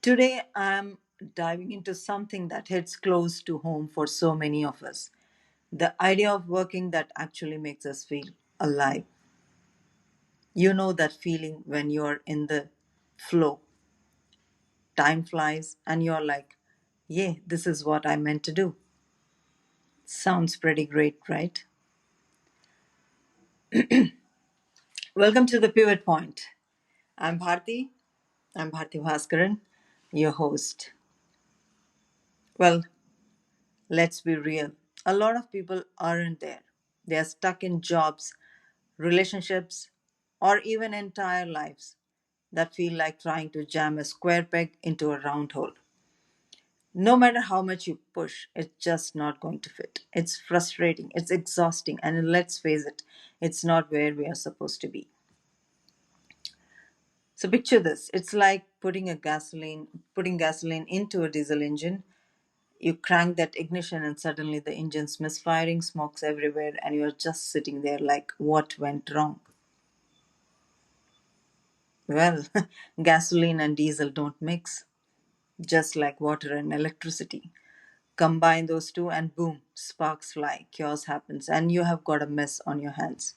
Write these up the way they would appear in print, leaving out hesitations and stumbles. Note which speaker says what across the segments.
Speaker 1: Today, I'm diving into something that hits close to home for so many of us, the idea of working that actually makes us feel alive. You know that feeling when you're in the flow, time flies, and you're like, yeah, this is what I meant to do. Sounds pretty great, right? Welcome to the Pivot Point. I'm Bharti. I'm Bharti Bhaskaran, your host. Well, let's be real. A lot of people aren't there. They are stuck in jobs, relationships, or even entire lives that feel like trying to jam a square peg into a round hole. No matter how much you push, it's just not going to fit. It's frustrating, it's exhausting, and let's face it, it's not where we are supposed to be. So picture this. It's like putting gasoline into a diesel engine. You crank that ignition and suddenly the engine's misfiring, smokes everywhere, and you're just sitting there like, what went wrong? Well, gasoline and diesel don't mix, just like water and electricity. Combine those two, and boom, sparks fly, chaos happens, and you have got a mess on your hands.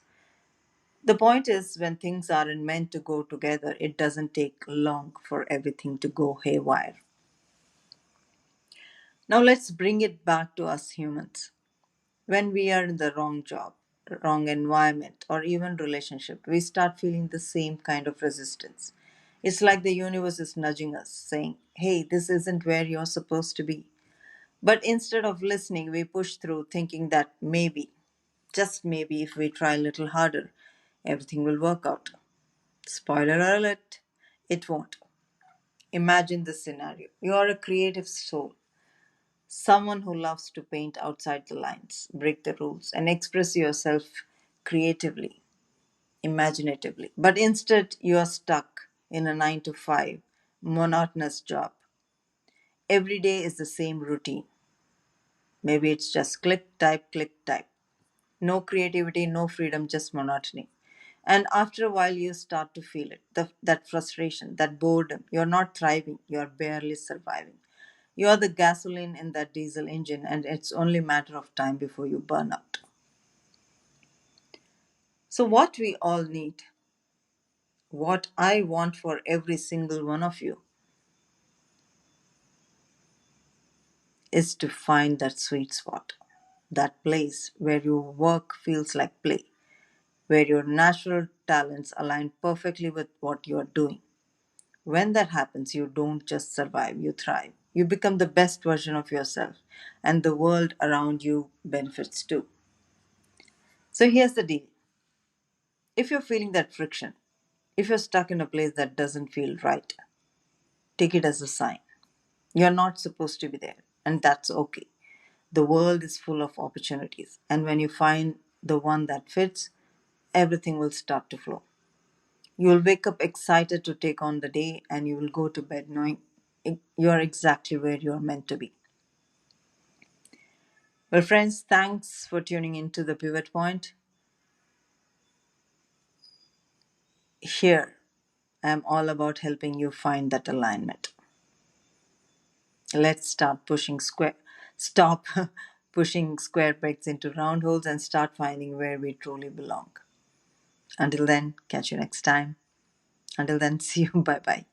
Speaker 1: The point is, when things aren't meant to go together, it doesn't take long for everything to go haywire. Now, let's bring it back to us humans. When we are in the wrong job, wrong environment, or even relationship, we start feeling the same kind of resistance. It's like the universe is nudging us, saying, hey, this isn't where you're supposed to be. But instead of listening, we push through thinking that maybe, just maybe, if we try a little harder, everything will work out. Spoiler alert, it won't. Imagine this scenario. You are a creative soul, someone who loves to paint outside the lines, break the rules, and express yourself creatively, imaginatively. But instead, you are stuck in a 9 to 5 monotonous job. Every day is the same routine. Maybe it's just click, type, click, type. No creativity, no freedom, just monotony. And after a while, you start to feel it that frustration, that boredom. You're not thriving, you're barely surviving. You're the gasoline in that diesel engine, and it's only a matter of time before you burn out. So, what we all need, what I want for every single one of you, is to find that sweet spot, that place where your work feels like play, where your natural talents align perfectly with what you are doing. When that happens, you don't just survive, you thrive. You become the best version of yourself, and the world around you benefits too. So here's the deal: if you're feeling that friction, if you're stuck in a place that doesn't feel right, take it as a sign. You're not supposed to be there, and that's okay. The world is full of opportunities, and when you find the one that fits, everything will start to flow. You will wake up excited to take on the day, and you will go to bed knowing you are exactly where you are meant to be. Well, friends, thanks for tuning into the Pivot Point. Here, I'm all about helping you find that alignment. Let's stop pushing square pegs into round holes and start finding where we truly belong. Until then, catch you next time. Until then, see you. Bye bye.